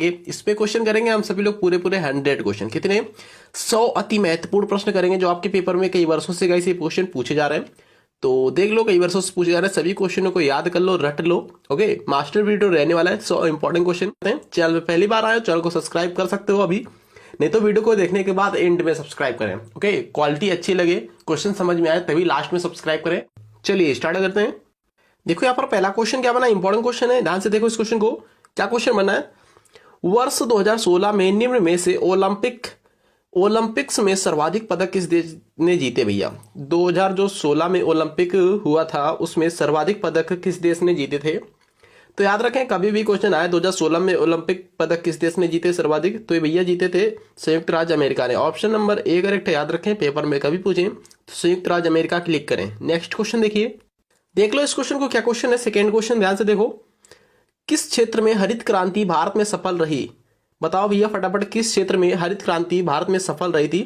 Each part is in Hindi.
इस पे क्वेश्चन करेंगे हम सभी लोग पूरे 100 क्वेश्चन। कितने? 100 अति महत्वपूर्ण प्रश्न करेंगे जो आपके पेपर में कई वर्षों से गाइस ये क्वेश्चन पूछे जा रहे हैं। तो देख लो, कई वर्षों से पूछे जा रहे हैं, सभी क्वेश्चनों को याद कर लो, रट लो। ओके, मास्टर वीडियो रहने वाला है, 100 इंपॉर्टेंट क्वेश्चन हैं। चैनल पे पहली बार आए हो, चैनल को सब्सक्राइब कर सकते हो अभी, नहीं तो वीडियो को देखने के बाद एंड में सब्सक्राइब करें। ओके, क्वालिटी अच्छी लगे, क्वेश्चन समझ में आए तभी लास्ट में सब्सक्राइब करें। चलिए स्टार्ट करते हैं। देखो यहाँ पर पहला क्वेश्चन क्या बना, इंपॉर्टेंट क्वेश्चन है, ध्यान से देखो इस क्वेश्चन को। क्या क्वेश्चन बना है? वर्ष 2016 में निम्न में से ओलंपिक्स में सर्वाधिक पदक किस देश ने जीते भैया? 2016 में ओलंपिक हुआ था, उसमें सर्वाधिक पदक किस देश ने जीते थे? तो याद रखें, कभी भी क्वेश्चन आए 2016 में ओलंपिक पदक किस देश ने जीते सर्वाधिक, तो ये भैया जीते थे संयुक्त राज्य अमेरिका ने। ऑप्शन नंबर ए करेक्ट है, याद रखें, पेपर में कभी पूछे तो संयुक्त राज्य अमेरिका क्लिक करें। नेक्स्ट क्वेश्चन देखिए, देख लो इस क्वेश्चन को, क्या क्वेश्चन है। सेकेंड क्वेश्चन ध्यान से देखो, किस क्षेत्र में हरित क्रांति भारत में सफल रही? बताओ भैया फटाफट, किस क्षेत्र में हरित क्रांति भारत में सफल रही थी?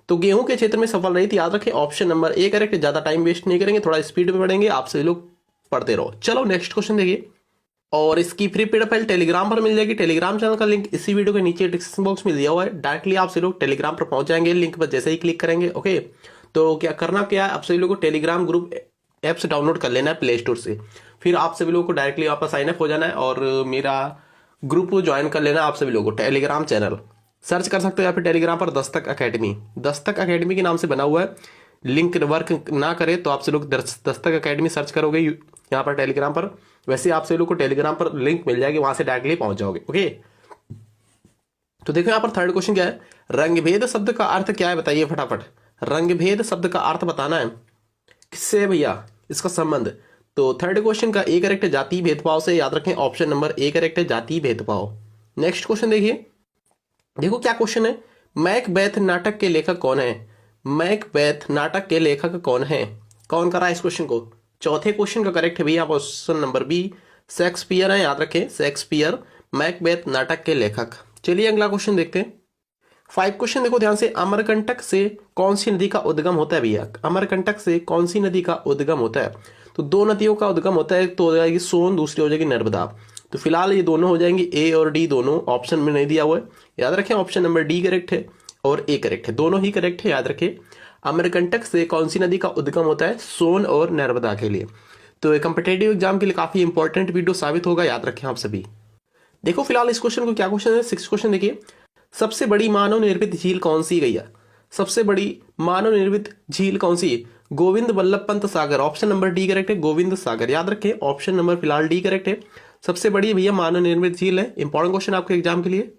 तो गेहूं के क्षेत्र में सफल रही थी, याद रखें, ऑप्शन नंबर ए करेक्ट। ज्यादा टाइम वेस्ट नहीं करेंगे, थोड़ा स्पीड में पढ़ेंगे, आप सभी लोग पढ़ते रहो। चलो नेक्स्ट क्वेश्चन देखिए, और इसकी फ्री पीडीएफ फाइल टेलीग्राम पर मिल जाएगी। टेलीग्राम चैनल का लिंक इसी वीडियो के नीचे डिस्क्रिप्शन बॉक्स में दिया हुआ है, डायरेक्टली आप सभी लोग टेलीग्राम पर पहुंच जाएंगे, लिंक पर जैसे ही क्लिक करेंगे। ओके, तो क्या करना क्या है, आप सभी लोगों को टेलीग्राम ग्रुप ऐप से डाउनलोड कर लेना है प्ले स्टोर से, फिर आप सभी लोगों को डायरेक्टली वहाँ पर साइन अप हो जाना है और मेरा ग्रुप को ज्वाइन कर लेना है। आप सभी लोगों को टेलीग्राम चैनल सर्च कर सकते हो या फिर टेलीग्राम पर दस्तक अकेडमी के नाम से बना हुआ है। लिंक वर्क ना करे तो आप सभी लोग दस्तक अकेडमी सर्च करोगे यहाँ पर टेलीग्राम पर, वैसे आप सभी लोग को टेलीग्राम पर लिंक मिल जाएगी, वहां से डायरेक्टली पहुंच जाओगे। ओके, तो देखो यहाँ पर थर्ड क्वेश्चन क्या है, रंगभेद शब्द का अर्थ क्या है बताइए फटाफट। रंगभेद शब्द का अर्थ बताना है, किससे भैया इसका संबंध? तो थर्ड क्वेश्चन का ए करेक्ट है, जाति भेदभाव से, याद रखें, ऑप्शन नंबर ए करेक्ट है, जाति भेदभाव। नेक्स्ट क्वेश्चन देखिए, देखो क्या क्वेश्चन है, मैकबेथ नाटक के लेखक कौन है? मैकबेथ नाटक के लेखक कौन है? कौन करा इस क्वेश्चन को? चौथे क्वेश्चन का करेक्ट है भैया ऑप्शन नंबर बी, शेक्सपियर है, याद रखें, शेक्सपियर मैकबेथ नाटक के लेखक। चलिए अगला क्वेश्चन देखते हैं। 5 क्वेश्चन देखो ध्यान से, अमरकंटक से कौन सी नदी का उद्गम होता है भैया? अमरकंटक से कौन सी नदी का उद्गम होता है? तो दो नदियों का उद्गम होता है, तो हो जाएगी सोन, दूसरी हो जाएगी नर्मदा। तो फिलहाल ये दोनों हो जाएंगी, ए और डी दोनों ऑप्शन में नहीं दिया हुआ है, याद रखें, ऑप्शन नंबर डी करेक्ट है और ए करेक्ट है, दोनों ही करेक्ट है, याद रखें। अमरकंटक से कौन सी नदी का उद्गम होता है? सोन और नर्मदा के लिए। तो कॉम्पिटेटिव एग्जाम के लिए काफी इंपॉर्टेंट वीडियो साबित होगा, याद रखें आप सभी। देखो फिलहाल इस क्वेश्चन को, क्या क्वेश्चन है, 6 क्वेश्चन देखिए, सबसे बड़ी मानव निर्मित झील कौन सी गई है? सबसे बड़ी मानव निर्मित झील कौन सी? Govind Vallabh Pant Sagar, option number D correct है, गोविंद सागर, याद रखें, ऑप्शन नंबर फिलहाल डी करेक्ट है, सबसे बड़ी भैया मानव निर्मित झील है। इंपॉर्टेंट क्वेश्चन आपके एग्जाम के लिए।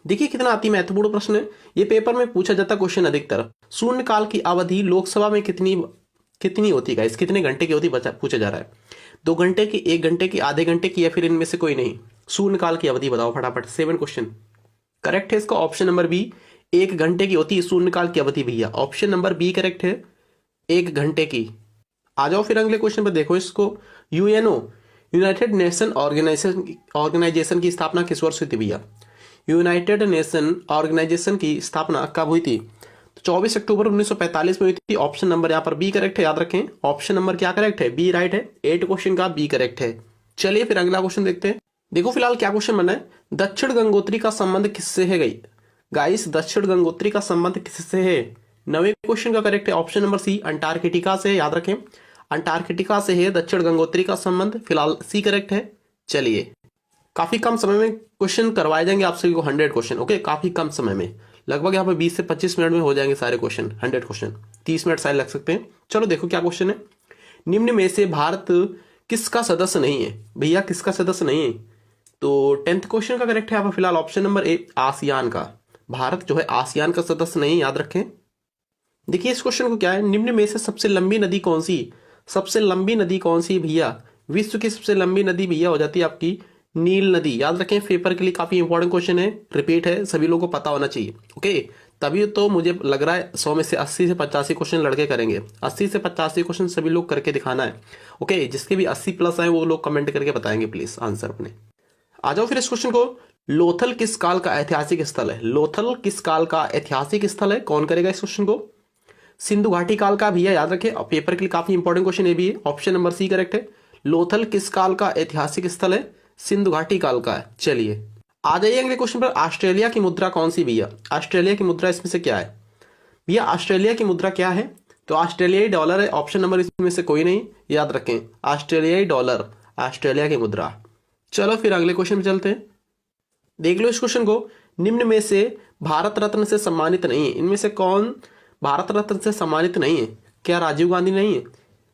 देखिए कितना अति महत्वपूर्ण प्रश्न है, ये पेपर में पूछा जाता क्वेश्चन अधिकतर। शून्य काल की अवधि लोकसभा में कितनी होती है? कितने घंटे की होती पूछा जा रहा है, 2 घंटे की, 1 घंटे की, आधे घंटे की, या फिर इनमें से कोई नहीं? शून्य काल की अवधि बताओ फटाफट। 7 क्वेश्चन करेक्ट है इसका, ऑप्शन नंबर बी, 1 घंटे की होती है शून्य काल की अवधि भैया, ऑप्शन नंबर बी करेक्ट है, 1 घंटे की। आ जाओ फिर अगले क्वेश्चन पर, देखो इसको, यूएनओ यूनाइटेड नेशन ऑर्गेनाइजेशन की स्थापना किस वर्ष हुई थी भैया? यूनाइटेड नेशन ऑर्गेनाइजेशन की स्थापना कब हुई थी? तो 24 अक्टूबर 1945 में हुई थी, ऑप्शन नंबर यहाँ पर बी करेक्ट है, याद रखें, ऑप्शन नंबर क्या करेक्ट है? बी राइट है, 8 क्वेश्चन का बी करेक्ट है। चलिए फिर अगला क्वेश्चन देखते हैं। देखो फिलहाल क्या क्वेश्चन बना है, दक्षिण गंगोत्री का संबंध किससे है गई? गाइस दक्षिण गंगोत्री का संबंध किससे है? 9वें क्वेश्चन का करेक्ट है, ऑप्शन नंबर सी, अंटार्कटिका से, याद रखें, अंटार्कटिका से है दक्षिण गंगोत्री का संबंध, फिलहाल सी करेक्ट है। चलिए काफी कम समय में क्वेश्चन करवाए जाएंगे आप सभी को, 100 क्वेश्चन। ओके, काफी कम समय में, लगभग यहाँ पर 20 से 25 मिनट में हो जाएंगे सारे क्वेश्चन, 100 क्वेश्चन, 30 मिनट शायद लग सकते हैं। चलो देखो क्या क्वेश्चन है, निम्न में से भारत किसका सदस्य नहीं है? भैया किसका सदस्य नहीं है? तो 10th क्वेश्चन का करेक्ट है यहाँ पर फिलहाल ऑप्शन नंबर ए, आसियान का। भारत जो है आसियान का सदस्य नहीं, याद रखें। देखिए इस क्वेश्चन को क्या है, निम्न में से सबसे लंबी नदी कौन सी? सबसे लंबी नदी कौन सी भैया? विश्व की सबसे लंबी नदी भैया हो जाती है आपकी नील नदी, याद रखें, पेपर के लिए काफी इंपॉर्टेंट क्वेश्चन है, रिपीट है, सभी लोगों को पता होना चाहिए। ओके, तभी तो मुझे लग रहा है 100 में से 80 से 85 क्वेश्चन लड़के करेंगे, 80 से 85 क्वेश्चन सभी लोग करके दिखाना है। ओके, जिसके भी 80 प्लस आए वो लोग कमेंट करके बताएंगे प्लीज आंसर अपने। आ जाओ फिर इस क्वेश्चन को, लोथल किस काल का ऐतिहासिक स्थल है? लोथल किस काल का ऐतिहासिक स्थल है? कौन करेगा इस क्वेश्चन को? सिंधु घाटी काल का भैया, याद रखें, पेपर के लिए काफी इंपॉर्टेंट क्वेश्चन ये भी है, ऑप्शन नंबर सी करेक्ट है। लोथल किस काल का ऐतिहासिक स्थल है? सिंधु घाटी काल का है। चलिए आ जाइए अगले क्वेश्चन पर। ऑस्ट्रेलिया की मुद्रा कौन सी भैया? ऑस्ट्रेलिया की मुद्रा इसमें से क्या है भैया? ऑस्ट्रेलिया की मुद्रा क्या है? तो ऑस्ट्रेलियाई डॉलर है। ऑप्शन नंबर इसमें से कोई नहीं, याद रखें, ऑस्ट्रेलियाई डॉलर, ऑस्ट्रेलिया की मुद्रा। चलो फिर अगले क्वेश्चन में चलते हैं। देख लो इस क्वेश्चन को। निम्न में से भारत रत्न से सम्मानित नहीं है, इनमें से कौन भारत रत्न से सम्मानित नहीं है? क्या राजीव गांधी नहीं है,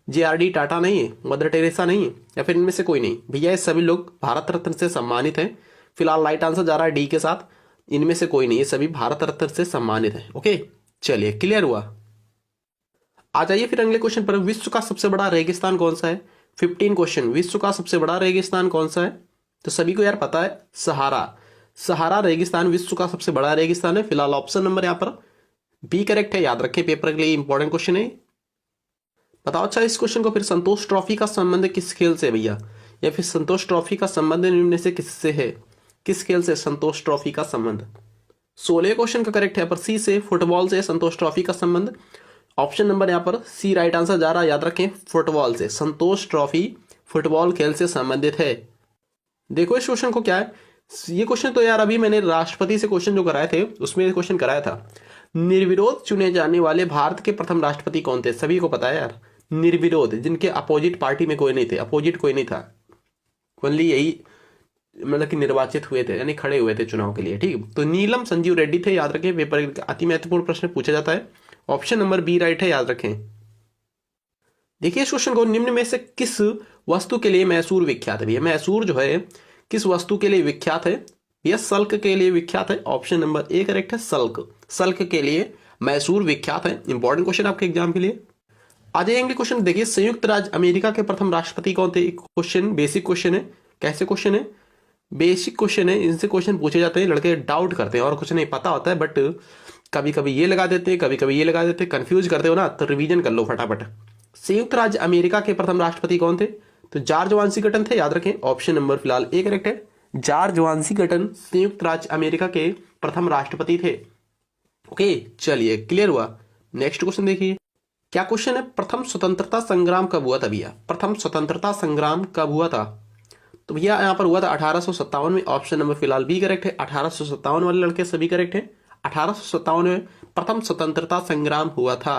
JRD टाटा नहीं है, मदर टेरेसा नहीं है, या फिर इनमें से कोई नहीं? भैया ये सभी लोग भारत रत्न से सम्मानित हैं। फिलहाल राइट आंसर जा रहा है डी के साथ, इनमें से कोई नहीं, ये सभी भारत रत्न से सम्मानित हैं। ओके, चलिए क्लियर हुआ। आ जाइए फिर अगले क्वेश्चन पर। विश्व का सबसे बड़ा रेगिस्तान कौन सा है? 15 क्वेश्चन। विश्व का सबसे बड़ा रेगिस्तान कौन सा है? तो सभी को यार पता है, सहारा। सहारा रेगिस्तान विश्व का सबसे बड़ा रेगिस्तान है। फिलहाल ऑप्शन नंबर यहाँ पर बी करेक्ट है, याद रखें, पेपर के लिए इंपॉर्टेंट क्वेश्चन है। बताओ अच्छा इस क्वेश्चन को फिर। संतोष ट्रॉफी का संबंध किस खेल से भैया? या फिर संतोष ट्रॉफी का संबंध निम्न से किससे है? किस खेल से संतोष ट्रॉफी का संबंध? 16 क्वेश्चन का करेक्ट है यहाँ पर सी से, फुटबॉल से संतोष ट्रॉफी का संबंध। ऑप्शन नंबर यहाँ पर सी राइट आंसर जा रहा है, याद रखें, फुटबॉल से। संतोष ट्रॉफी फुटबॉल खेल से संबंधित है। देखो इस क्वेश्चन को क्या है। ये क्वेश्चन तो यार अभी मैंने राष्ट्रपति से क्वेश्चन जो कराए थे उसमें क्वेश्चन कराया था। निर्विरोध चुने जाने वाले भारत के प्रथम राष्ट्रपति कौन थे? सभी को पता है यार, निर्विरोध, जिनके अपोजिट पार्टी में कोई नहीं थे, अपोजिट कोई नहीं था, ओनली यही मतलब कि निर्वाचित हुए थे, यानी खड़े हुए थे चुनाव के लिए। ठीक, तो नीलम संजीव रेड्डी थे, याद रखें, पेपर अति महत्वपूर्ण प्रश्न पूछा जाता है। ऑप्शन नंबर बी राइट है, याद रखें। देखिए इस क्वेश्चन को। निम्न में से किस वस्तु के लिए मैसूर विख्यात है भैया? मैसूर जो है किस वस्तु के लिए विख्यात है भैया? सल्क के लिए विख्यात है। ऑप्शन नंबर ए करेक्ट है, सल्क। सल्क के लिए मैसूर विख्यात है। इंपॉर्टेंट क्वेश्चन आपके एग्जाम के लिए। आ जाएंगे क्वेश्चन। देखिए संयुक्त राज्य अमेरिका के प्रथम राष्ट्रपति कौन थे? क्वेश्चन बेसिक क्वेश्चन है। कैसे क्वेश्चन है? बेसिक क्वेश्चन है, इनसे क्वेश्चन पूछे जाते हैं, लड़के डाउट करते हैं और कुछ नहीं पता होता है, बट कभी कभी ये लगा देते हैं, कभी कभी ये लगा देते हैं, कंफ्यूज करते हो ना, तो रिवीजन कर लो फटाफट। संयुक्त राज्य अमेरिका के प्रथम राष्ट्रपति कौन थे? तो जॉर्ज वाशिंगटन थे, याद रखें। ऑप्शन नंबर फिलहाल ए करेक्ट है, जॉर्ज वाशिंगटन संयुक्त राज्य अमेरिका के प्रथम राष्ट्रपति थे। ओके, चलिए क्लियर हुआ। नेक्स्ट क्वेश्चन देखिए क्या क्वेश्चन है। प्रथम स्वतंत्रता संग्राम कब हुआ था भैया? प्रथम स्वतंत्रता संग्राम कब हुआ था? तो भैया यहाँ पर हुआ था 1857 में। ऑप्शन नंबर फिलहाल बी करेक्ट है, 1857 वाले लड़के सभी करेक्ट है। 1857 में प्रथम स्वतंत्रता संग्राम हुआ था।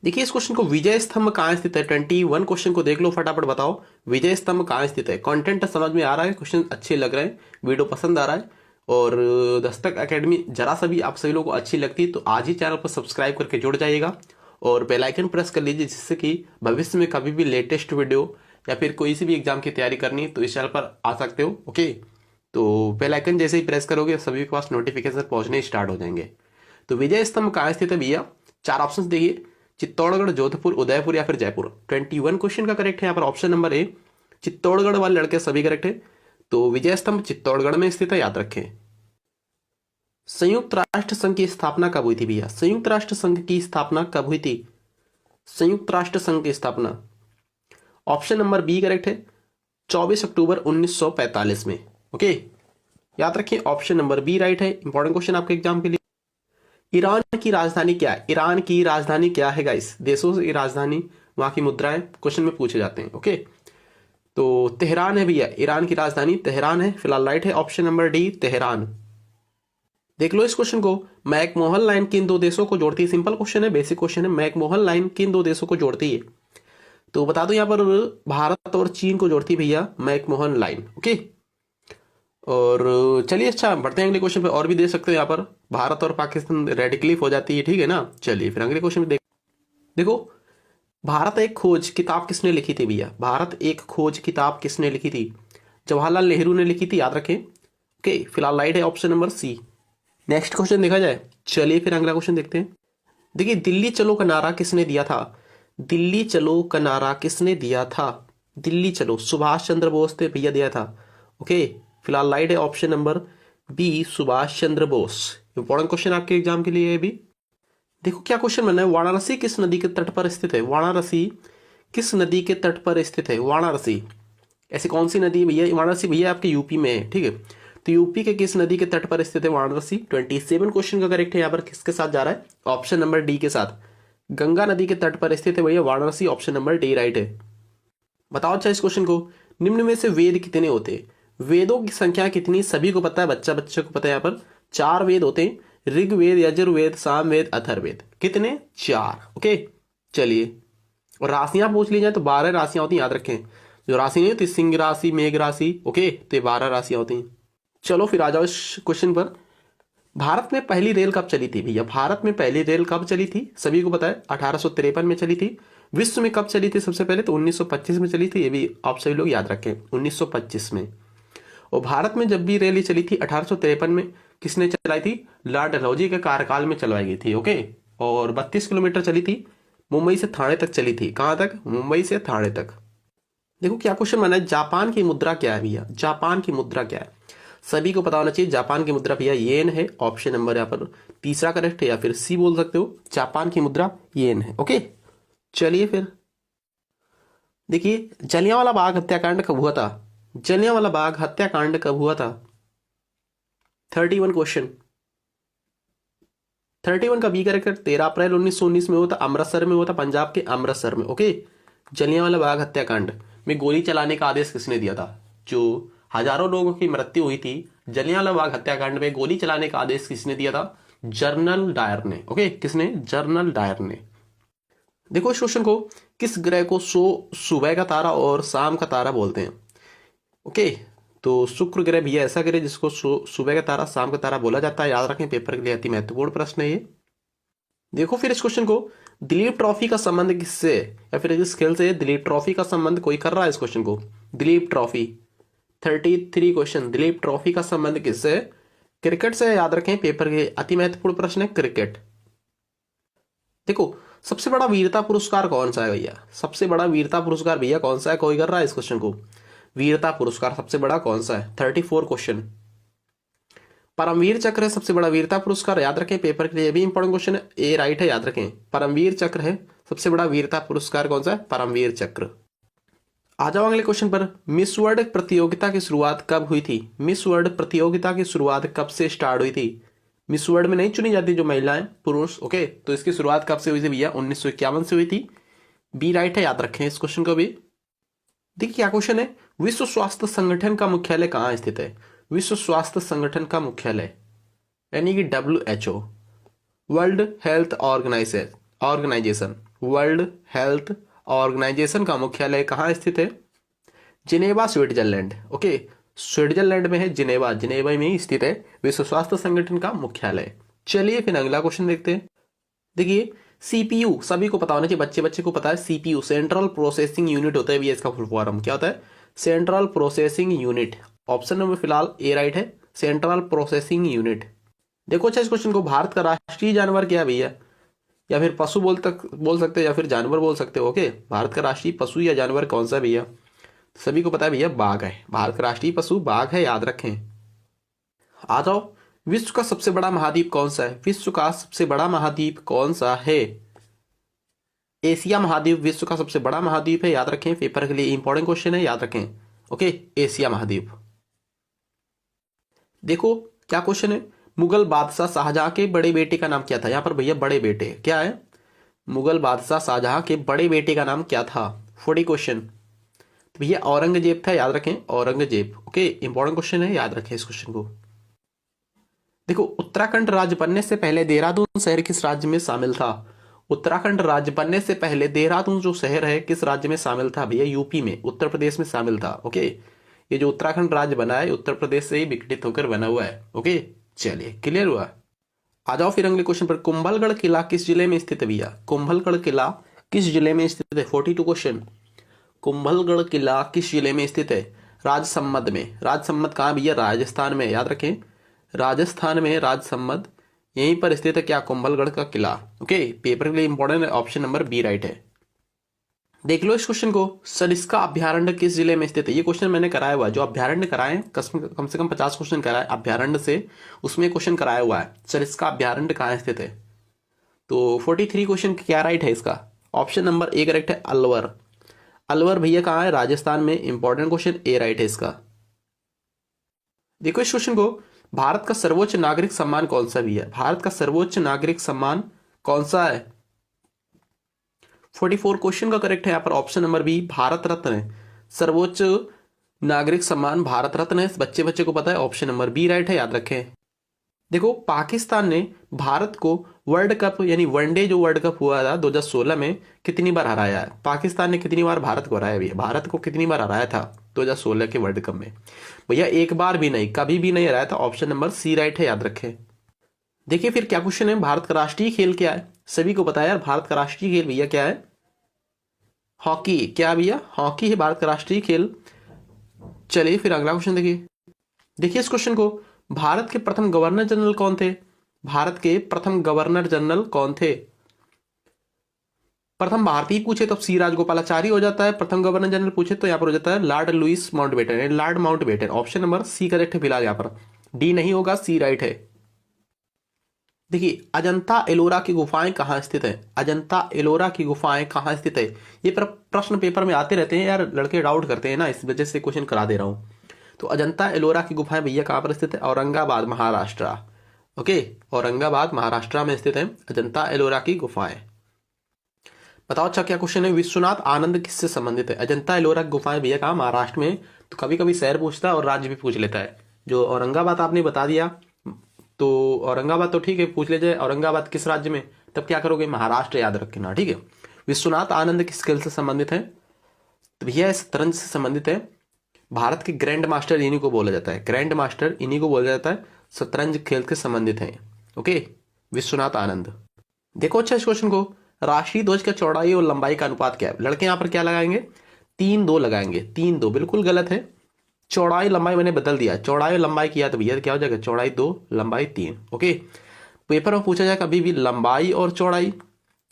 देखिए इस क्वेश्चन को, विजय स्तंभ कहाँ स्थित है? 21 क्वेश्चन को देख लो फटाफट, बताओ विजय स्तंभ कहाँ स्थित है। कंटेंट समझ में आ रहा है, क्वेश्चन अच्छे लग रहे हैं, वीडियो पसंद आ रहा है, और दस्तक एकेडमी जरा सा भी आप सभी लोगों को अच्छी लगती है तो आज ही चैनल पर सब्सक्राइब करके जुड़ जाइएगा और बेल आइकन प्रेस कर लीजिए, जिससे कि भविष्य में कभी भी लेटेस्ट वीडियो या फिर कोई सी भी एग्जाम की तैयारी करनी है तो इस चैनल पर आ सकते हो। ओके, तो बेल आइकन जैसे ही प्रेस करोगे सभी के पास नोटिफिकेशन पहुंचने स्टार्ट हो जाएंगे। तो विजय स्तंभ कहाँ स्थित है भैया? 4 ऑप्शन देखिए, चित्तौड़गढ़, जोधपुर, उदयपुर या फिर जयपुर। 21 क्वेश्चन का करेक्ट है यहाँ पर ऑप्शन नंबर ए, चित्तौड़गढ़ वाले लड़के सभी करेक्ट है। तो विजय स्तंभ चित्तौड़गढ़ में स्थित है, याद रखें। संयुक्त राष्ट्र संघ की स्थापना कब हुई थी भैया? संयुक्त राष्ट्र संघ की स्थापना कब हुई थी? संयुक्त राष्ट्र संघ की स्थापना ऑप्शन नंबर बी करेक्ट है, 24 अक्टूबर 1945 में। ओके, याद रखिए, ऑप्शन नंबर बी राइट है। इंपॉर्टेंट क्वेश्चन आपके एग्जाम के लिए। ईरान की राजधानी क्या है? ईरान की राजधानी क्या है गाइस? देशों की राजधानी, वहां की मुद्राएं क्वेश्चन में पूछे जाते हैं। ओके, तो तेहरान है भैया, ईरान की राजधानी तेहरान है। फिलहाल राइट है ऑप्शन नंबर डी, तेहरान। देख लो इस क्वेश्चन को। मैकमोहन लाइन किन 2 देशों को जोड़ती है? सिंपल क्वेश्चन है, बेसिक क्वेश्चन है। मैकमोहन लाइन किन 2 देशों को जोड़ती है? तो बता दो यहाँ पर भारत और चीन को जोड़ती है भैया मैकमोहन लाइन। ओके, और चलिए अच्छा बढ़ते हैं अगले क्वेश्चन पे। और भी दे सकते हो यहाँ पर, भारत और पाकिस्तान रेड क्लिफ हो जाती है, ठीक है ना। चलिए फिर अगले क्वेश्चन में देखो, भारत एक खोज किताब किसने लिखी थी भैया? भारत एक खोज किताब किसने लिखी थी? जवाहरलाल नेहरू ने लिखी थी, याद रखें। ओके, फिलहाल राइट है option number C. Next question देखा जाए, चलिए फिर अगला क्वेश्चन देखते हैं। देखिए दिल्ली चलो का नारा किसने दिया था? दिल्ली चलो का नारा किसने दिया था? दिल्ली चलो सुभाष चंद्र बोस ने भैया दिया था। ओके, फिलहाल राइट है option number B, Subhash Chandra Bose. Important question आपके एग्जाम के लिए भी। देखो क्या क्वेश्चन बना है, वाराणसी किस नदी के तट पर स्थित है? वाराणसी किस नदी के तट पर स्थित है? वाराणसी ऐसी कौन सी नदी है भैया? वाराणसी भैया आपके यूपी में है, ठीक है। तो यूपी के किस नदी के तट पर स्थित है वाराणसी? 27 क्वेश्चन का करेक्ट है यहाँ पर किसके साथ जा रहा है? ऑप्शन नंबर डी के साथ। गंगा नदी के तट पर स्थित है भैया Varanasi, option number D right है। बताओ अच्छा इस क्वेश्चन को, निम्न में से वेद कितने होते हैं? वेदों की संख्या कितनी सभी को पता है, बच्चे को पता है। यहाँ पर 4 वेद होते हैं, ऋग्वेद, यजुर्वेद, सामवेद, अथर्ववेद। कितने? 4। ओके, चलिए। और राशियां पूछ ली जाए तो 12 राशियां होती हैं, याद रखें। जो राशि नहीं होती, सिंह राशि, मेघ राशि, ओके, तो ये 12 राशियां होती हैं। चलो फिर आ जाओ इस क्वेश्चन पर। भारत में पहली रेल कब चली थी भैया? भारत में पहली रेल कब चली थी सभी को पता है, 1853 में चली थी। विश्व में कब चली थी सबसे पहले? तो 1925 में चली थी। ये भी आप सभी लोग याद रखें, 1925 में। और भारत में जब भी रैली चली थी 1853 में, किसने चलाई थी? लॉर्ड डलहौजी के कार्यकाल में चलवाई गई थी। ओके, और 32 किलोमीटर चली थी, मुंबई से थाने तक चली थी। कहां तक? मुंबई से थाने तक। देखो क्या क्वेश्चन बना है, जापान की मुद्रा क्या है भैया? जापान की मुद्रा क्या है? सभी को पता होना चाहिए। जापान की मुद्रा भैया येन है। ऑप्शन नंबर यहाँ पर तीसरा करेक्ट है, या फिर सी बोल सकते हो। जापान की मुद्रा येन है। ओके, चलिए फिर देखिए, जलियांवाला बाग हत्याकांड कब हुआ था? जलियांवाला बाग हत्याकांड कब हुआ था? 31 क्वेश्चन। 31 का बी करेक्टर 13 अप्रैल 1919 में हुआ था, अमृतसर में हुआ था, पंजाब के अमृतसर में। ओके, जलियांवाला बाग हत्याकांड में गोली चलाने का आदेश किसने दिया था? जो हजारों लोगों की मृत्यु हुई थी जलियांवाला बाग हत्याकांड में, गोली चलाने का आदेश किसने दिया था? जनरल डायर ने। ओके, किसने? जनरल डायर ने। देखो इस क्वेश्चन को, किस ग्रह को सुबह का तारा और शाम का तारा बोलते हैं? ओके, तो शुक्र ग्रह भैया ऐसा ग्रह जिसको सुबह का तारा शाम का तारा बोला जाता है। याद रखें, पेपर के लिए अति महत्वपूर्ण प्रश्न है ये। देखो फिर इस क्वेश्चन को, दिलीप ट्रॉफी का संबंध किससे, या फिर किस खेल से दिलीप ट्रॉफी का संबंध कोई कर रहा है? इस क्वेश्चन को, Dilip trophy 33 question, Dilip trophy का संबंध किससे? क्रिकेट से। याद रखें, पेपर के अति महत्वपूर्ण प्रश्न है क्रिकेट। देखो सबसे बड़ा वीरता पुरस्कार कौन सा है भैया? सबसे बड़ा वीरता पुरस्कार भैया कौन सा है? कोई कर रहा है इस क्वेश्चन को? वीरता पुरस्कार सबसे बड़ा कौन सा है? 34 क्वेश्चन। परमवीर चक्र है सबसे बड़ा वीरता पुरस्कार। याद रखें, पेपर के लिए भी इंपॉर्टेंट क्वेश्चन है। ए राइट है, याद रखें, परमवीर चक्र है सबसे बड़ा वीरता पुरस्कार। कौन सा है? परमवीर चक्र। आ जाओ अगले क्वेश्चन पर। मिस वर्ल्ड प्रतियोगिता की शुरुआत कब हुई थी? मिस वर्ल्ड प्रतियोगिता की शुरुआत कब से स्टार्ट हुई थी? मिस वर्ल्ड में नहीं चुनी जाती जो महिलाएं, पुरुष। ओके, तो इसकी शुरुआत कब से हुई थी भैया? 1951 से हुई थी। बी राइट है, याद रखें इस क्वेश्चन को भी। देखिए क्या क्वेश्चन है, विश्व स्वास्थ्य संगठन का मुख्यालय कहाँ स्थित है? विश्व स्वास्थ्य संगठन का मुख्यालय यानी कि WHO, world health organisation, world health organisation का मुख्यालय कहाँ स्थित है? Geneva, Switzerland. ओके, स्विट्जरलैंड में है जिनेवा, जिनेवा में ही स्थित है विश्व स्वास्थ्य संगठन का मुख्यालय। चलिए फिर अगला क्वेश्चन देखते हैं। देखिए CPU सभी को पता होना चाहिए, बच्चे बच्चे को पता है। CPU सेंट्रल प्रोसेसिंग यूनिट होता है भैया, इसका फुल फॉर्म क्या होता है? Central processing unit. Option number फिलहाल ए राइट है, सेंट्रल प्रोसेसिंग यूनिट। देखो अच्छा इस क्वेश्चन को, भारत का राष्ट्रीय जानवर क्या है भैया? या फिर पशु बोल सकते हो, या फिर जानवर बोल सकते हो। ओके, भारत का राष्ट्रीय पशु या जानवर कौन सा है भैया? सभी को पता है भैया, बाघ है। भारत का राष्ट्रीय पशु बाघ है, याद रखें। आ जाओ, विश्व का सबसे बड़ा महाद्वीप कौन सा है? विश्व का सबसे बड़ा महाद्वीप कौन सा है? एशिया महाद्वीप विश्व का सबसे बड़ा महाद्वीप है, याद रखें, पेपर के लिए इंपॉर्टेंट क्वेश्चन है, याद रखें। ओके, एशिया महाद्वीप। देखो क्या क्वेश्चन है, मुगल बादशाह शाहजहां के बड़े बेटे का नाम क्या था? यहां पर भैया बड़े बेटे क्या है? मुगल बादशाह शाहजहां के बड़े बेटे का नाम क्या था? 40 क्वेश्चन। तो भैया औरंगजेब था, याद रखें, औरंगजेब। ओके, इंपॉर्टेंट क्वेश्चन है, याद रखें इस क्वेश्चन को। देखो उत्तराखंड राज्य बनने से पहले देहरादून शहर किस राज्य में शामिल था? उत्तराखंड राज्य बनने से पहले देहरादून जो शहर है किस राज्य में शामिल था भैया? यूपी में, उत्तर प्रदेश में शामिल था। ओके, ये जो उत्तराखंड राज्य बना है उत्तर प्रदेश से ही विघटित होकर बना हुआ है। ओके, चलिए क्लियर हुआ। आ जाओ फिर अगले क्वेश्चन पर। कुंभलगढ़ किला किस जिले में स्थित है भैया? कुंभलगढ़ किला किस जिले में स्थित है? 42 क्वेश्चन। कुंभलगढ़ किला किस जिले में स्थित है? राजसमंद में। राजसमंद कहाँ भैया? राजस्थान में, याद रखें, राजस्थान में राजसमंद यहीं पर स्थित है क्या? कुंभलगढ़ का किला। ओके, पेपर के लिए इंपॉर्टेंट है, ऑप्शन नंबर बी राइट है। देख लो इस क्वेश्चन को, सरिस्का अभ्यारण्य किस जिले में स्थित है? ये क्वेश्चन मैंने कराया हुआ है, जो अभ्यारण्य कराए कम से कम 50 क्वेश्चन कराए अभ्यारण्य से, उसमें क्वेश्चन कराया हुआ है सरिस्का अभ्यारण्य कहाँ स्थित है। तो 43 क्वेश्चन क्या राइट है इसका? ऑप्शन नंबर ए करेक्ट है, अलवर। अलवर भैया कहाँ है? राजस्थान में। इंपॉर्टेंट क्वेश्चन, ए राइट है इसका। देखो इस क्वेश्चन को, भारत का सर्वोच्च नागरिक सम्मान कौन सा भी है? भारत का सर्वोच्च नागरिक सम्मान कौन सा है? 44 क्वेश्चन का करेक्ट है यहाँ पर option number B, Bharat Ratna है सर्वोच्च नागरिक सम्मान भारत रत्न है, बच्चे बच्चे को पता है, ऑप्शन नंबर बी राइट है, याद रखें। देखो पाकिस्तान ने भारत को वर्ल्ड कप यानी वनडे जो वर्ल्ड कप हुआ था 2016 में कितनी बार हराया है? पाकिस्तान ने कितनी बार भारत को हराया भैया? भारत को कितनी बार हराया था 2016 के वर्ल्ड कप में? भैया एक बार भी नहीं, कभी भी नहीं हराया था, ऑप्शन नंबर सी राइट है, याद रखें। देखिए फिर क्या क्वेश्चन है, भारत का राष्ट्रीय खेल क्या है? सभी को पता है यार, भारत का राष्ट्रीय खेल भैया क्या है? हॉकी। क्या भैया? हॉकी है भारत का राष्ट्रीय खेल। चलिए फिर अगला क्वेश्चन देखिए। देखिए इस क्वेश्चन को, भारत के प्रथम गवर्नर जनरल कौन थे? भारत के प्रथम गवर्नर जनरल कौन थे? प्रथम भारतीय पूछे तो सी राजगोपालाचारी हो जाता है, प्रथम गवर्नर जनरल पूछे तो यहां पर हो जाता है Lord Louis Mountbatten, Lord Mountbatten. Option number C correct है फिलहाल, यहां पर डी नहीं होगा, सी राइट है। देखिए अजंता एलोरा की गुफाएं कहाँ स्थित है? अजंता एलोरा की गुफाएं कहाँ स्थित है? ये प्रश्न पेपर में आते रहते हैं यार, लड़के डाउट करते हैं ना, इस वजह से क्वेश्चन करा दे रहा हूं। तो अजंता एलोरा की गुफाएं भैया कहाँ पर स्थित है? औरंगाबाद महाराष्ट्र। ओके, औरंगाबाद महाराष्ट्र में स्थित है अजंता एलोरा की गुफाएं। बताओ अच्छा क्या क्वेश्चन है, विश्वनाथ आनंद किससे संबंधित है? अजंता एलोरा की गुफाएं भैया कहाँ? महाराष्ट्र में। तो कभी कभी शहर पूछता है और राज्य भी पूछ लेता है। जो औरंगाबाद आपने बता दिया, तो औरंगाबाद तो ठीक है, पूछ ले जाए औरंगाबाद किस राज्य में, तब क्या करोगे? महाराष्ट्र याद रखना, ठीक है। विश्वनाथ आनंद किस खेल से संबंधित है? तो भैया शतरंज से संबंधित है। भारत के ग्रैंड मास्टर इन्हीं को बोला जाता है, ग्रैंड मास्टर इन्हीं को बोला जाता है, शतरंज खेल के संबंधित है। ओके, विश्वनाथ आनंद। देखो अच्छा इस क्वेश्चन को, राष्ट्रीय ध्वज का चौड़ाई और लंबाई का अनुपात क्या है? लड़के यहां पर क्या लगाएंगे? 3-2 लगाएंगे, 3-2 बिल्कुल गलत है। चौड़ाई लंबाई मैंने बदल दिया, चौड़ाई और लंबाई किया तो भैया क्या हो जाएगा? चौड़ाई 2 लंबाई 3। ओके, पेपर में पूछा जाए कभी भी लंबाई और चौड़ाई,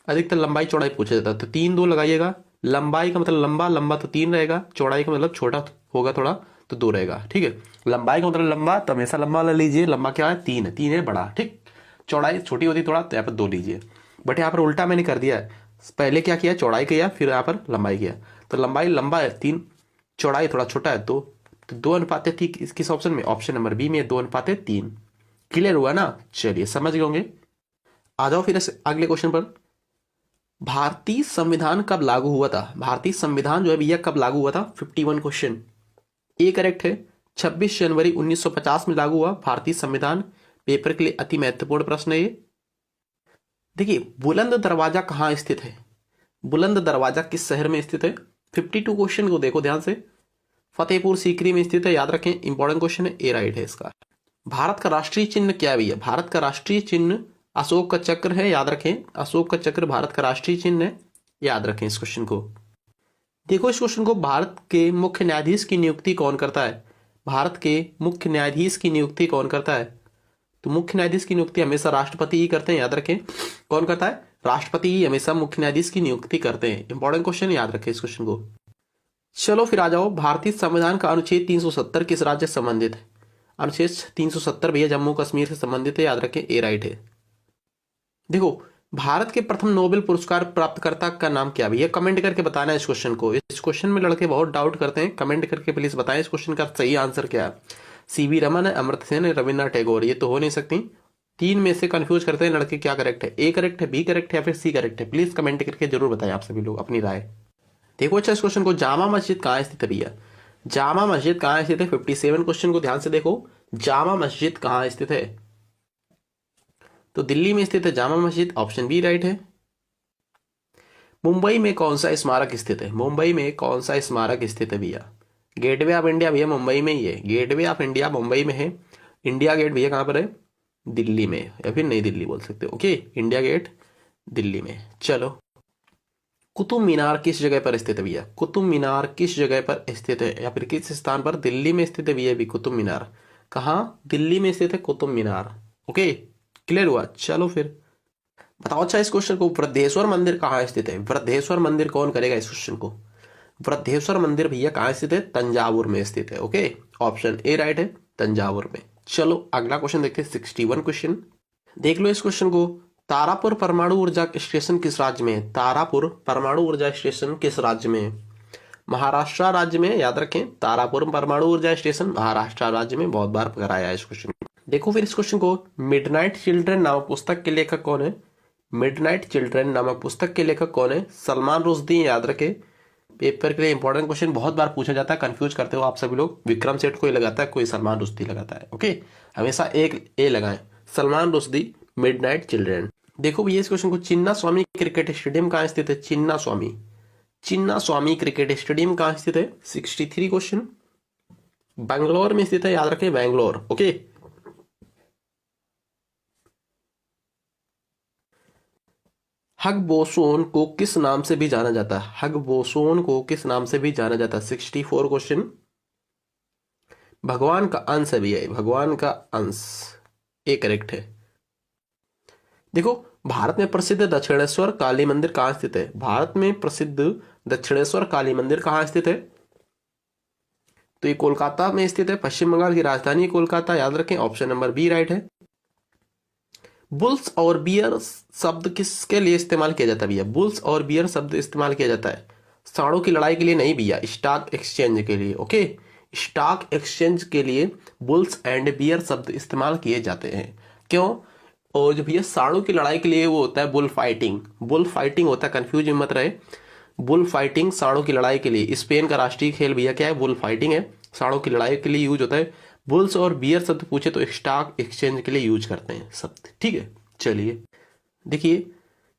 अधिकतर लंबाई चौड़ाई पूछा जाता है, तो 3-2 लगाइएगा। लंबाई का मतलब लंबा, लंबा तो 3 रहेगा, चौड़ाई का मतलब छोटा होगा थोड़ा तो 2 रहेगा, ठीक है। लंबाई का मतलब लंबा, तो हमेशा लंबा वाला लीजिए, लंबा क्या है? 3 है, 3 है बड़ा, ठीक। चौड़ाई छोटी होती थोड़ा, तो यहाँ पर 2 लीजिए। बट यहाँ पर उल्टा मैंने कर दिया है, पहले क्या किया? चौड़ाई किया, फिर यहाँ पर लंबाई किया। तो लंबाई लंबा है 3, चौड़ाई थोड़ा छोटा है 2, तो 2 अनुपात है, ठीक। किस ऑप्शन में? ऑप्शन नंबर बी में 2:3। क्लियर हुआ ना? चलिए समझ गए होंगे। आ जाओ फिर अगले क्वेश्चन पर। भारतीय संविधान कब लागू हुआ था? भारतीय संविधान जो है भैया कब लागू हुआ था? 51 क्वेश्चन। ए करेक्ट है, 26 जनवरी 1950 में लागू हुआ भारतीय संविधान। पेपर के लिए अति महत्वपूर्ण प्रश्न है ये। देखिए बुलंद दरवाजा कहाँ स्थित है? बुलंद दरवाजा किस शहर में स्थित है? 52 क्वेश्चन को देखो ध्यान से। फतेहपुर सीकरी में स्थित है, याद रखें, इंपॉर्टेंट क्वेश्चन है, ए राइट है इसका। भारत का राष्ट्रीय चिन्ह क्या है भैया? भारत का राष्ट्रीय चिन्ह अशोक का चक्र है, याद रखें, अशोक का चक्र भारत का राष्ट्रीय चिन्ह है, याद रखें इस क्वेश्चन को। देखो इस क्वेश्चन को, भारत के मुख्य न्यायाधीश की नियुक्ति कौन करता है? भारत के मुख्य न्यायाधीश की नियुक्ति कौन करता है? तो मुख्य न्यायाधीश की नियुक्ति हमेशा राष्ट्रपति ही करते हैं, याद रखें। कौन करता है? राष्ट्रपति ही हमेशा मुख्य न्यायाधीश की नियुक्ति करते हैं। इंपॉर्टेंट क्वेश्चन, याद रखें इस क्वेश्चन को। चलो फिर आ जाओ, भारतीय संविधान का अनुच्छेद 370 किस राज्य से संबंधित है? अनुच्छेद 370 भैया जम्मू कश्मीर से संबंधित है, याद रखें, ए राइट है। देखो भारत के प्रथम नोबेल पुरस्कार प्राप्तकर्ता का नाम क्या? भैया कमेंट करके बताना है इस क्वेश्चन को। इस क्वेश्चन में लड़के बहुत डाउट करते हैं, कमेंट करके प्लीज बताएं इस क्वेश्चन का सही आंसर क्या है। सीवी रमन है, अमर्त्य सेन है, रविन्द्रनाथ टैगोर, ये तो हो नहीं सकती। 3 में से कंफ्यूज करते हैं लड़के, क्या करेक्ट है? ए करेक्ट है, बी करेक्ट है, या फिर सी करेक्ट है? प्लीज कमेंट करके जरूर बताएं आप सभी लोग अपनी राय। देखो अच्छा इस क्वेश्चन को, जामा मस्जिद कहाँ स्थित है भैया? जामा मस्जिद कहाँ स्थित है? 57 क्वेश्चन को ध्यान से देखो, जामा मस्जिद कहाँ स्थित है? तो दिल्ली में स्थित है Jama Masjid, option B right है। मुंबई में कौन सा स्मारक स्थित है? मुंबई में कौन सा स्मारक स्थित है भैया? गेटवे ऑफ इंडिया भैया मुंबई में ही है, गेटवे ऑफ इंडिया मुंबई में है। इंडिया गेट भैया कहाँ पर है? दिल्ली में, या फिर नई दिल्ली बोल सकते हो। ओके, इंडिया गेट दिल्ली में। चलो, कुतुब मीनार किस जगह पर स्थित है भैया? कुतुब मीनार किस जगह पर स्थित है, या फिर किस स्थान पर? दिल्ली में स्थित है भैया भी कुतुब मीनार। कहाँ? दिल्ली में स्थित है कुतुब मीनार। ओके, क्लियर हुआ? चलो फिर बताओ अच्छा इस क्वेश्चन को, वृद्धेश्वर मंदिर कहाँ स्थित है? वृद्धेश्वर मंदिर कौन करेगा इस क्वेश्चन को? वृद्धेश्वर मंदिर भैया कहाँ स्थित है? तंजावुर में स्थित है। ओके, ऑप्शन ए राइट है, तंजावुर में। चलो अगला क्वेश्चन देखते हैं, 61 क्वेश्चन। देख लो इस क्वेश्चन को, तारापुर परमाणु ऊर्जा स्टेशन किस राज्य में है? तारापुर परमाणु ऊर्जा स्टेशन किस राज्य में है? महाराष्ट्र राज्य में, याद रखें, तारापुर परमाणु ऊर्जा स्टेशन महाराष्ट्र राज्य में। बहुत बार कराया है इस क्वेश्चन। देखो फिर इस क्वेश्चन को, मिडनाइट चिल्ड्रन नामक पुस्तक के लेखक कौन है? मिडनाइट चिल्ड्रन नामक पुस्तक के लेखक कौन है? सलमान रुश्दी, याद रखें। पेपर के लिए इंपॉर्टेंट क्वेश्चन बहुत बार पूछा जाता है, कंफ्यूज करते हो आप सभी लोग। विक्रम सेठ कोई लगाता है, कोई सलमान रुश्दी लगाता है। ओके, हमेशा एक ए लगाएं, सलमान रुश्दी मिडनाइट चिल्ड्रन। देखो भैया इस क्वेश्चन को, चिन्ना स्वामी क्रिकेट स्टेडियम कहाँ स्थित है? चिन्ना स्वामी क्रिकेट स्टेडियम कहाँ स्थित है? 63 क्वेश्चन। बैंगलोर में स्थित है, याद रखें बैंगलोर। ओके, हग बोसोन को किस नाम से भी जाना जाता है? हग बोसोन को किस नाम से भी जाना जाता है? 64 क्वेश्चन। भगवान का अंश है भैया, भगवान का अंश, ये करेक्ट है। देखो भारत में प्रसिद्ध दक्षिणेश्वर काली मंदिर कहाँ स्थित है? भारत में प्रसिद्ध दक्षिणेश्वर काली मंदिर कहाँ स्थित है? तो ये कोलकाता में स्थित है, पश्चिम बंगाल की राजधानी कोलकाता, याद रखें, ऑप्शन नंबर बी राइट है। बुल्स और बियर शब्द किसके लिए इस्तेमाल किया जाता है भैया? बुल्स और बियर शब्द इस्तेमाल किया जाता है सांडों की लड़ाई के लिए नहीं भैया, स्टॉक एक्सचेंज के लिए। ओके, स्टॉक एक्सचेंज के लिए बुल्स एंड बियर शब्द इस्तेमाल किए जाते हैं। क्यों? और जो भैया सांडों की लड़ाई के लिए वो होता है बुल फाइटिंग, बुल फाइटिंग होता है, कंफ्यूज मत रहे। बुल फाइटिंग सांडों की लड़ाई के लिए, स्पेन का राष्ट्रीय खेल भैया क्या है? बुल फाइटिंग है, सांडों की लड़ाई के लिए यूज होता है। बुल्स और बियर शब्द पूछे तो स्टॉक एक्सचेंज के लिए यूज करते हैं शब्द। ठीक है, चलिए देखिए,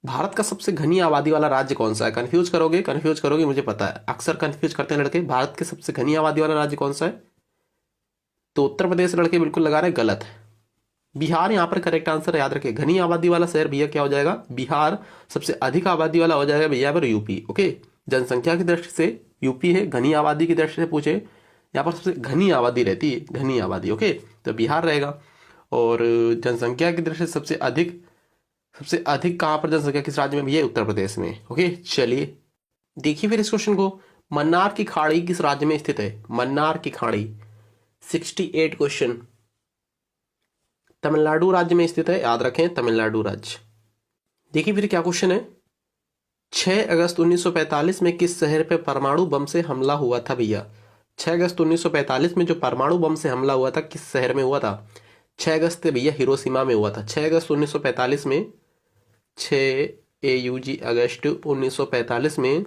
भारत का सबसे घनी आबादी वाला राज्य कौन सा है? कंफ्यूज करोगे मुझे पता है, अक्सर कंफ्यूज करते हैं लड़के। भारत के सबसे घनी आबादी वाला राज्य कौन सा है? तो उत्तर प्रदेश लड़के बिल्कुल लगा रहे हैं, गलत है। बिहार यहाँ पर करेक्ट आंसर है, याद रखिए। घनी आबादी वाला शहर भैया क्या हो जाएगा? बिहार। सबसे अधिक आबादी वाला हो जाएगा भैया पर यूपी। ओके, जनसंख्या की दृष्टि से यूपी है, घनी आबादी की दृष्टि से पूछे यहाँ पर सबसे घनी आबादी रहती है, घनी आबादी। ओके, तो बिहार रहेगा। और जनसंख्या की दृष्टि से सबसे अधिक कहाँ पर जनसंख्या किस राज्य में भी है? उत्तर प्रदेश में। ओके, चलिए देखिए फिर इस क्वेश्चन को, मन्नार की खाड़ी किस राज्य में स्थित है? मन्नार की खाड़ी 68 क्वेश्चन। तमिलनाडु राज्य में स्थित है, याद रखें, तमिलनाडु राज्य। देखिए फिर क्या क्वेश्चन है, 6 अगस्त 1945 में किस शहर पे परमाणु बम से हमला हुआ था भैया? 6 अगस्त 1945 में जो परमाणु बम से हमला हुआ था किस शहर में हुआ था? 6 अगस्त से भैया हिरोशिमा में हुआ था। 6 अगस्त 1945 में, 6 AUG अगस्त 1945 में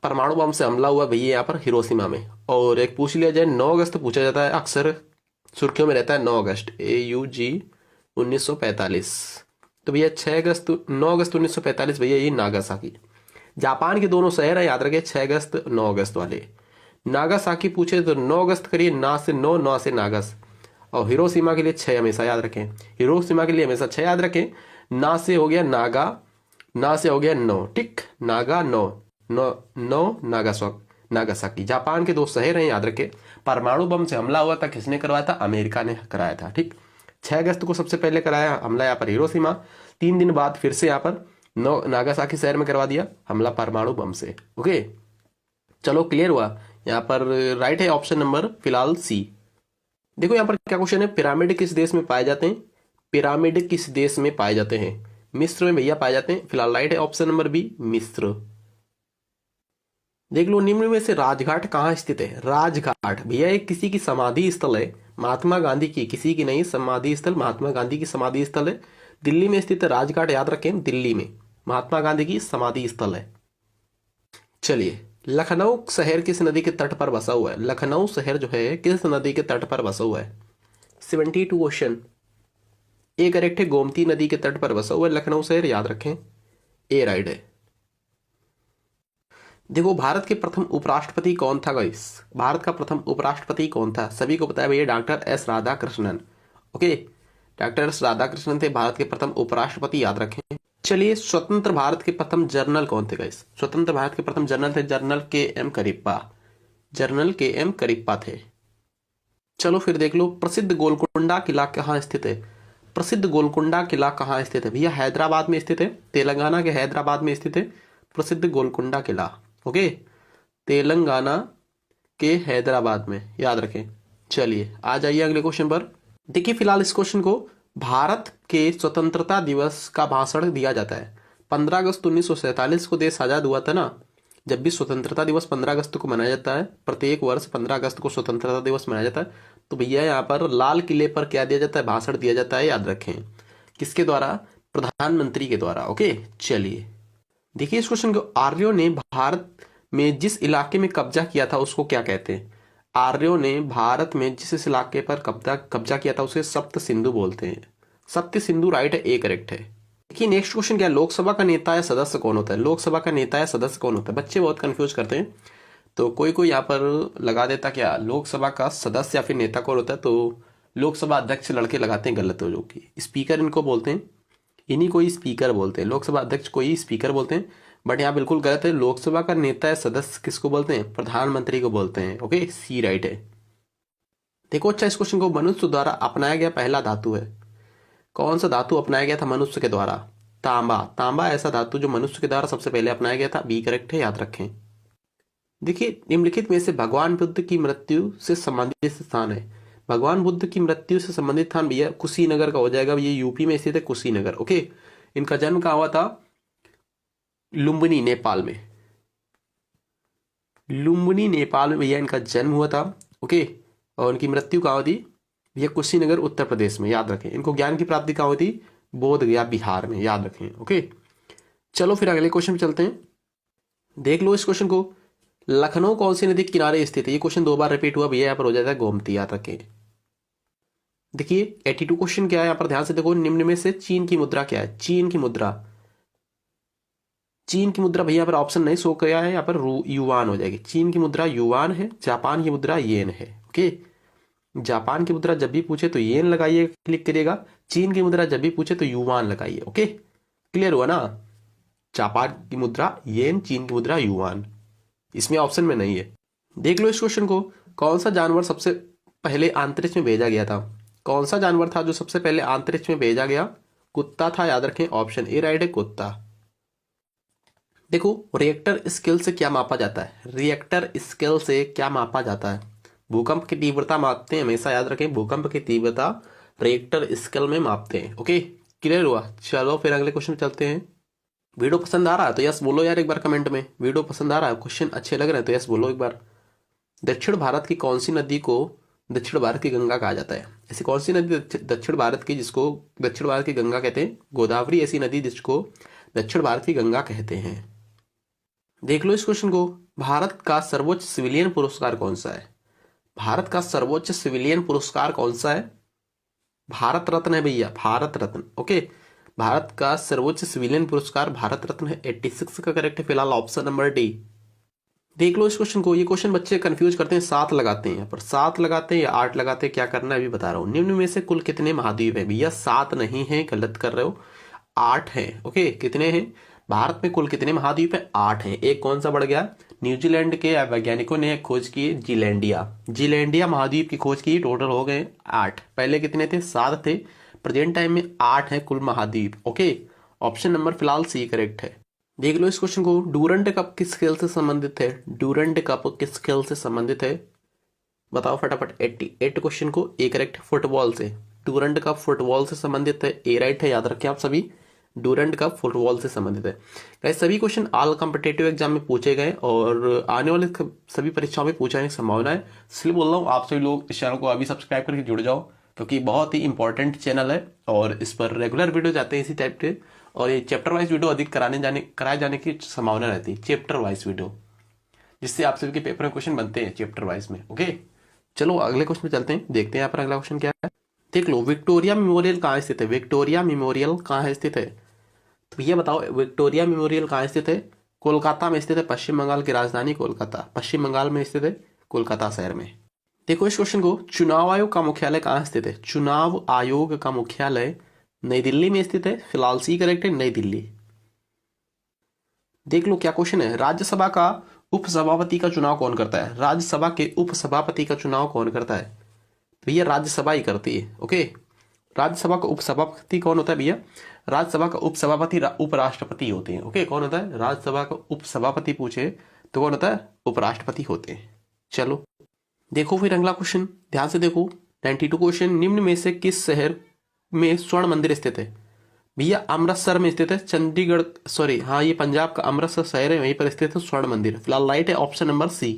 परमाणु बम से हमला हुआ भैया यहाँ पर हिरोशिमा में। और एक पूछ लिया जाए, 9 अगस्त पूछा जाता है, अक्सर सुर्खियों में रहता है 9 अगस्त, AUG 1945। तो भैया 9 अगस्त 1945 भैया ये नागासाकी। जापान के दोनों शहर है, याद रखिए, 6 अगस्त 9 अगस्त वाले। नागासाकी पूछे तो 9 अगस्त करिए, ना से 9 से नागस। और हिरोशिमा के लिए 6 हमेशा याद रखें, हिरोशिमा के लिए हमेशा 6 याद रखें। ना से हो गया नागा, ना से हो गया 9, ठीक, नागा 9 नागासाकी। जापान के 2 शहर हैं, याद रखें। परमाणु बम से हमला हुआ था, किसने करवाया था? अमेरिका ने कराया था। ठीक, 6 अगस्त को सबसे पहले कराया हमला यहाँ पर हिरोशिमा, 3 दिन बाद फिर से यहाँ पर नागासाकी शहर में करवा दिया हमला परमाणु बम से। ओके, चलो क्लियर हुआ। यहाँ पर राइट है ऑप्शन नंबर फिलहाल सी। देखो यहाँ पर क्या क्वेश्चन है, पिरामिड किस देश में पाए जाते हैं? पिरामिड किस देश में पाए जाते हैं? मिस्र में भैया पाए जाते हैं, फिलहाल राइट है ऑप्शन नंबर बी, मिस्र। देख लो, निम्न में से राजघाट कहाँ स्थित है? राजघाट भैया एक किसी की समाधि स्थल है, महात्मा गांधी की, किसी की नहीं, समाधि स्थल महात्मा गांधी की समाधि स्थल है, दिल्ली में स्थित है राजघाट, याद रखें, दिल्ली में महात्मा गांधी की समाधि स्थल है। चलिए, लखनऊ शहर किस नदी के तट पर बसा हुआ है? लखनऊ शहर जो है किस नदी के तट पर बसा हुआ है? 72 क्वेश्चन। ए करेक्ट है, गोमती नदी के तट पर बसा हुआ है लखनऊ शहर, याद रखें, ए राइट है। देखो, भारत के प्रथम उपराष्ट्रपति कौन था गाइस? भारत का प्रथम उपराष्ट्रपति कौन था? सभी को पता है भैया, doctor S Radhakrishnan. Okay, doctor S Radhakrishnan थे भारत के प्रथम उपराष्ट्रपति, याद रखें। चलिए, स्वतंत्र भारत के प्रथम जनरल कौन थे गाइस? स्वतंत्र भारत के प्रथम जनरल थे general KM Cariappa, general KM Cariappa थे। चलो फिर देख लो, प्रसिद्ध गोलकुंडा किला कहाँ स्थित है? प्रसिद्ध गोलकुंडा किला कहाँ स्थित है भैया? हैदराबाद में स्थित है, तेलंगाना के हैदराबाद में स्थित है प्रसिद्ध गोलकुंडा किला। ओके, तेलंगाना के हैदराबाद में, याद रखें। चलिए आ जाइए अगले क्वेश्चन पर। देखिए फिलहाल इस क्वेश्चन को, भारत के स्वतंत्रता दिवस का भाषण दिया जाता है 15 अगस्त 1947 को देश आजाद हुआ था ना। जब भी स्वतंत्रता दिवस 15 अगस्त को मनाया जाता है, प्रत्येक वर्ष 15 अगस्त को स्वतंत्रता दिवस मनाया जाता है, तो भैया यहाँ पर लाल किले पर क्या दिया जाता है? भाषण दिया जाता है, याद रखें। किसके द्वारा? प्रधानमंत्री के द्वारा। ओके, चलिए देखिए इस क्वेश्चन को, आर्यों ने भारत में जिस इलाके में कब्जा किया था उसको क्या कहते हैं? आर्यों ने भारत में जिस इलाके पर कब्जा कब्जा किया था उसे सप्त सिंधु बोलते हैं। सप्त सिंधु राइट है, ए करेक्ट है। देखिए नेक्स्ट क्वेश्चन क्या है, लोकसभा का नेता या सदस्य कौन होता है? लोकसभा का नेता या सदस्य कौन होता है? बच्चे बहुत कंफ्यूज करते हैं, तो कोई कोई यहाँ पर लगा देता क्या लोकसभा का सदस्य या फिर नेता कौन होता है, तो लोकसभा अध्यक्ष लड़के लगाते हैं, गलत हो, जो कि स्पीकर इनको बोलते हैं, इन्हीं को ही स्पीकर बोलते हैं, लोकसभा अध्यक्ष को ही स्पीकर बोलते हैं। बट यहाँ बिल्कुल गलत है, लोकसभा का नेता या सदस्य किसको बोलते हैं? प्रधानमंत्री को बोलते हैं। ओके, सी राइट है। देखो अच्छा इस क्वेश्चन को, मनुष्य द्वारा अपनाया गया पहला धातु है, कौन सा धातु अपनाया गया था मनुष्य के द्वारा? तांबा। तांबा ऐसा धातु जो मनुष्य के द्वारा सबसे पहले अपनाया गया था, बी करेक्ट है, याद रखें। देखिए निम्नलिखित में से भगवान बुद्ध की मृत्यु से संबंधित स्थान है। भगवान बुद्ध की मृत्यु से संबंधित स्थान भैया कुशीनगर का हो जाएगा, ये यूपी में स्थित है कुशीनगर। ओके, इनका जन्म कहाँ हुआ था? लुम्बिनी नेपाल में। लुम्बिनी नेपाल में भैया इनका जन्म हुआ था। ओके, और इनकी मृत्यु कहाँ हुई थी? भैया कुशीनगर उत्तर प्रदेश में, याद रखें। इनको ज्ञान की प्राप्ति कहाँ हुई थी? बोध गया बिहार में, याद रखें। ओके, चलो फिर अगले क्वेश्चन पे चलते हैं। देख लो इस क्वेश्चन को, लखनऊ कौन सी नदी के किनारे स्थित है? ये क्वेश्चन 2 बार रिपीट हुआ भैया, यहाँ पर हो जाता है गोमती, याद रखें। देखिए 82 क्वेश्चन क्या है यहाँ पर, ध्यान से देखो, निम्न में से चीन की मुद्रा क्या है? चीन की मुद्रा, चीन की मुद्रा भैया यहाँ पर ऑप्शन नहीं शो किया है, यहाँ पर युवान हो जाएगी। चीन की मुद्रा युवान है, जापान की मुद्रा येन है। ओके, जापान की मुद्रा जब भी पूछे तो येन लगाइए, क्लिक करिएगा। चीन की मुद्रा जब भी पूछे तो युवान लगाइए। ओके, क्लियर हुआ ना? जापान की मुद्रा येन, चीन की मुद्रा युवान, इसमें ऑप्शन में नहीं है। देख लो इस क्वेश्चन को, कौन सा जानवर सबसे पहले अंतरिक्ष में भेजा गया था? कौन सा जानवर था जो सबसे पहले अंतरिक्ष में भेजा गया? कुत्ता था, याद रखें, ऑप्शन ए राइट है, कुत्ता। देखो रिएक्टर स्केल से क्या मापा जाता है? रिएक्टर स्केल से क्या मापा जाता है? भूकंप की तीव्रता मापते हैं, हमेशा याद रखें, भूकंप की तीव्रता रिएक्टर स्केल में मापते हैं। ओके, क्लियर हुआ? चलो फिर अगले क्वेश्चन चलते हैं। वीडियो पसंद आ रहा है तो यस बोलो यार एक बार कमेंट में, वीडियो पसंद आ रहा है, क्वेश्चन अच्छे लग रहे हैं तो यस बोलो एक बार। दक्षिण भारत की कौन सी नदी को दक्षिण भारत की गंगा कहा जाता है? ऐसी कौन सी नदी दक्षिण भारत की जिसको दक्षिण भारत की गंगा कहते हैं? गोदावरी ऐसी नदी जिसको दक्षिण भारत की गंगा कहते हैं। देख लो इस क्वेश्चन को, भारत का सर्वोच्च सिविलियन पुरस्कार कौन सा है? भारत का सर्वोच्च सिविलियन पुरस्कार कौन सा है? भारत रत्न है भैया, भारत रत्न। ओके, भारत का सर्वोच्च सिविलियन पुरस्कार भारत रत्न है, 86 का करेक्ट है फिलहाल, ऑप्शन नंबर डी। देख लो इस क्वेश्चन को, ये क्वेश्चन बच्चे कंफ्यूज करते हैं, 7 लगाते हैं यहाँ पर, 7 लगाते हैं या 8 लगाते हैं, क्या करना है अभी बता रहा हूँ। निम्न में से कुल कितने महाद्वीप है? भैया 7 नहीं है, गलत कर रहे हो, 8 है। ओके, कितने हैं? भारत में कुल कितने महाद्वीप है? 8 हैं। एक कौन सा बढ़ गया? न्यूजीलैंड के वैज्ञानिकों ने खोज की, जीलैंडिया, जीलैंडिया महाद्वीप की खोज की, टोटल हो गए 8। पहले कितने थे? 7 थे, प्रेजेंट टाइम में 8 है कुल महाद्वीप। ओके, ऑप्शन नंबर फिलहाल सी करेक्ट है। देख लो इस क्वेश्चन को, डूरंड कप किस खेल से संबंधित है? डूरंड कप किस खेल से संबंधित है? बताओ फटाफट। 88 क्वेश्चन को ए करेक्ट, फुटबॉल से। डूरंड कप फुटबॉल से संबंधित है, ए राइट है, याद रखें आप सभी, डूरंड कप फुटबॉल से संबंधित है। गाइस सभी क्वेश्चन ऑल कॉम्पिटेटिव एग्जाम में पूछे गए और आने वाले सभी परीक्षाओं में पूछने की संभावना है, इसलिए बोल रहा हूँ आप सभी लोग इस चैनल को अभी सब्सक्राइब करके जुड़ जाओ, क्योंकि बहुत ही इंपॉर्टेंट चैनल है और इस पर रेगुलर वीडियो जाते हैं इसी टाइप के, और ये चैप्टर वाइज वीडियो अधिक कराए जाने की संभावना रहती है, चैप्टर वाइज वीडियो, जिससे आप सभी के पेपर में क्वेश्चन बनते हैं चैप्टर वाइज में। ओके, चलो अगले क्वेश्चन पे चलते हैं, देखते हैं यहाँ पर अगला क्वेश्चन क्या है। देख लो, विक्टोरिया मेमोरियल कहाँ स्थित है? विक्टोरिया मेमोरियल कहाँ स्थित है? तो भैया बताओ, विक्टोरिया मेमोरियल कहाँ स्थित है? कोलकाता में स्थित है, पश्चिम बंगाल की राजधानी कोलकाता, पश्चिम बंगाल में स्थित है, कोलकाता शहर में। देखो इस क्वेश्चन को, चुनाव आयोग का मुख्यालय कहाँ स्थित है? चुनाव आयोग का मुख्यालय नई दिल्ली में स्थित है, फिलहाल सी करेक्ट है, नई दिल्ली। देख लो क्या क्वेश्चन है, राज्यसभा का उपसभापति का चुनाव कौन करता है? राज्यसभा के उपसभापति का चुनाव कौन करता है? भैया राज्यसभा ही करती है। ओके, राज्यसभा का उपसभापति कौन होता है भैया? राज्यसभा का उपसभापति उपराष्ट्रपति होते हैं। ओके, कौन होता है? राज्यसभा का उपसभापति पूछे तो कौन होता है? उपराष्ट्रपति होते हैं। चलो देखो फिर अगला क्वेश्चन, ध्यान से देखो। 92 क्वेश्चन, निम्न में से किस शहर में स्वर्ण मंदिर स्थित है? भैया अमृतसर में स्थित है, चंडीगढ़, सॉरी हाँ ये पंजाब का अमृतसर शहर है, वहीं पर स्थित है स्वर्ण मंदिर, फिलहाल राइट है, ऑप्शन नंबर सी।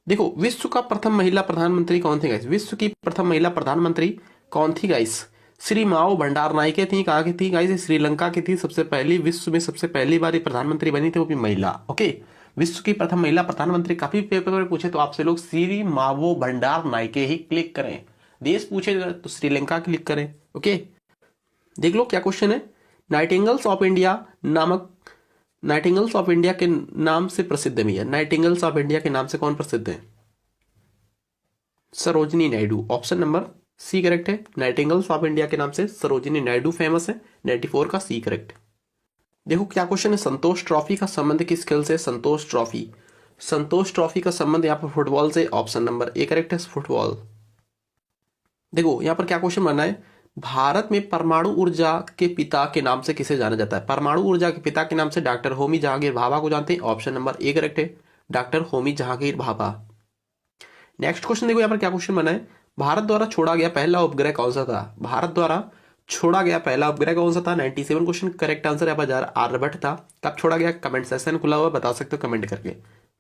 देखो विश्व का प्रथम महिला प्रधानमंत्री कौन थी गाइस? विश्व की प्रथम महिला प्रधानमंत्री कौन थी गाइस? श्री माओ भंडार नायके थी, कहाँ की थी गाइस? श्रीलंका की थी। सबसे पहली, विश्व में सबसे पहली बार प्रधानमंत्री बनी थी, वो भी महिला। ओके, विश्व की प्रथम महिला प्रधानमंत्री। काफी पेपर में पूछे तो आपसे लोग श्री मावो भंडार नायके ही क्लिक करें। देश पूछे तो श्रीलंका क्लिक करें। ओके, देख लो क्या क्वेश्चन है। नाइटिंगल्स ऑफ इंडिया नामक, नाइटिंगल्स ऑफ इंडिया के नाम से प्रसिद्ध है। नाइटिंगल्स ऑफ इंडिया के नाम से कौन प्रसिद्ध है? Sarojini Naidu. Option number C correct है। नाइटिंगल्स ऑफ इंडिया के नाम से सरोजिनी नायडू फेमस है। 94 का सी करेक्ट। देखो क्या क्वेश्चन है। संतोष ट्रॉफी का संबंध किस खेल से? संतोष ट्रॉफी, संतोष ट्रॉफी का संबंध यहाँ पर फुटबॉल से। ऑप्शन नंबर ए करेक्ट है, फुटबॉल। देखो यहाँ पर क्या क्वेश्चन बनना है। भारत में परमाणु ऊर्जा के पिता के नाम से किसे जाना जाता है? परमाणु ऊर्जा के पिता के नाम से डॉक्टर होमी जहांगीर भाभा को जानते हैं। ऑप्शन नंबर ए करेक्ट है, doctor Homi Jahangir Bhabha. Next question देखो यहाँ पर क्या क्वेश्चन बना है। भारत द्वारा छोड़ा गया पहला उपग्रह कौन सा था? भारत द्वारा छोड़ा गया पहला उपग्रह कौन सा था? 97 क्वेश्चन। करेक्ट आंसर यहाँ पर आर्यभट्ट था। कब छोड़ा गया? कमेंट सेक्शन खुला हुआ, बता सकते हो कमेंट करके।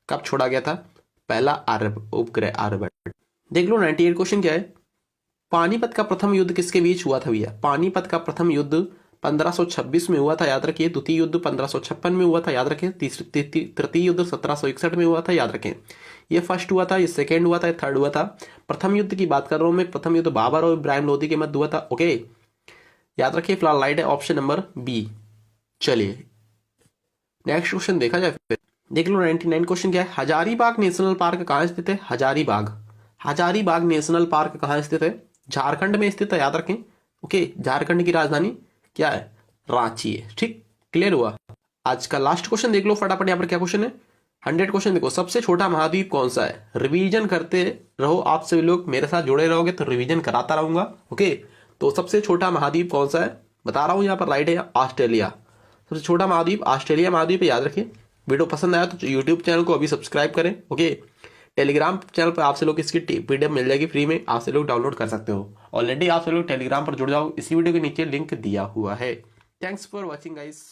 कब छोड़ा गया था पहला उपग्रह? आर्यभट्ट। देख लो 98 क्वेश्चन क्या है। पानीपत का प्रथम युद्ध किसके बीच हुआ था भैया? पानीपत का प्रथम युद्ध 1526 में हुआ था, याद रखिए। द्वितीय युद्ध 1556 में हुआ था, याद रखें। तृतीय युद्ध 1761 में हुआ था, याद रखें। ये फर्स्ट हुआ था, ये सेकेंड हुआ था, ये थर्ड हुआ था। प्रथम युद्ध की बात कर रहा हूं मैं। प्रथम युद्ध बाबर और इब्राहिम लोदी के मध्य हुआ था। ओके, याद रखिए। फिलहाल राइट है ऑप्शन नंबर बी। चलिए नेक्स्ट क्वेश्चन देखा जाए फिर। देख लो 99 क्वेश्चन क्या है। हजारीबाग नेशनल पार्क कहाँ स्थित है? हजारीबाग, हजारीबाग नेशनल पार्क कहाँ स्थित है? झारखंड में स्थित है, याद रखें। ओके, झारखंड की राजधानी क्या है? रांची है। ठीक, क्लियर हुआ। आज का लास्ट क्वेश्चन देख लो फटाफट। यहाँ पर क्या क्वेश्चन है। 100 क्वेश्चन देखो। सबसे छोटा महाद्वीप कौन सा है? रिवीजन करते रहो आप सभी लोग, मेरे साथ जुड़े रहोगे तो रिवीजन कराता रहूंगा। ओके, तो सबसे छोटा महाद्वीप कौन सा है बता रहा हूं। यहाँ पर राइट है ऑस्ट्रेलिया। सबसे छोटा महाद्वीप ऑस्ट्रेलिया महाद्वीप है, याद रखिए। वीडियो पसंद आया तो यूट्यूब चैनल को अभी सब्सक्राइब करें। ओके, टेलीग्राम चैनल पर आपसे लोग इसकी पीडीएफ मिल जाएगी फ्री में, आपसे लोग डाउनलोड कर सकते हो। ऑलरेडी आपसे लोग टेलीग्राम पर जुड़ जाओ, इसी वीडियो के नीचे लिंक दिया हुआ है। Thanks for watching guys.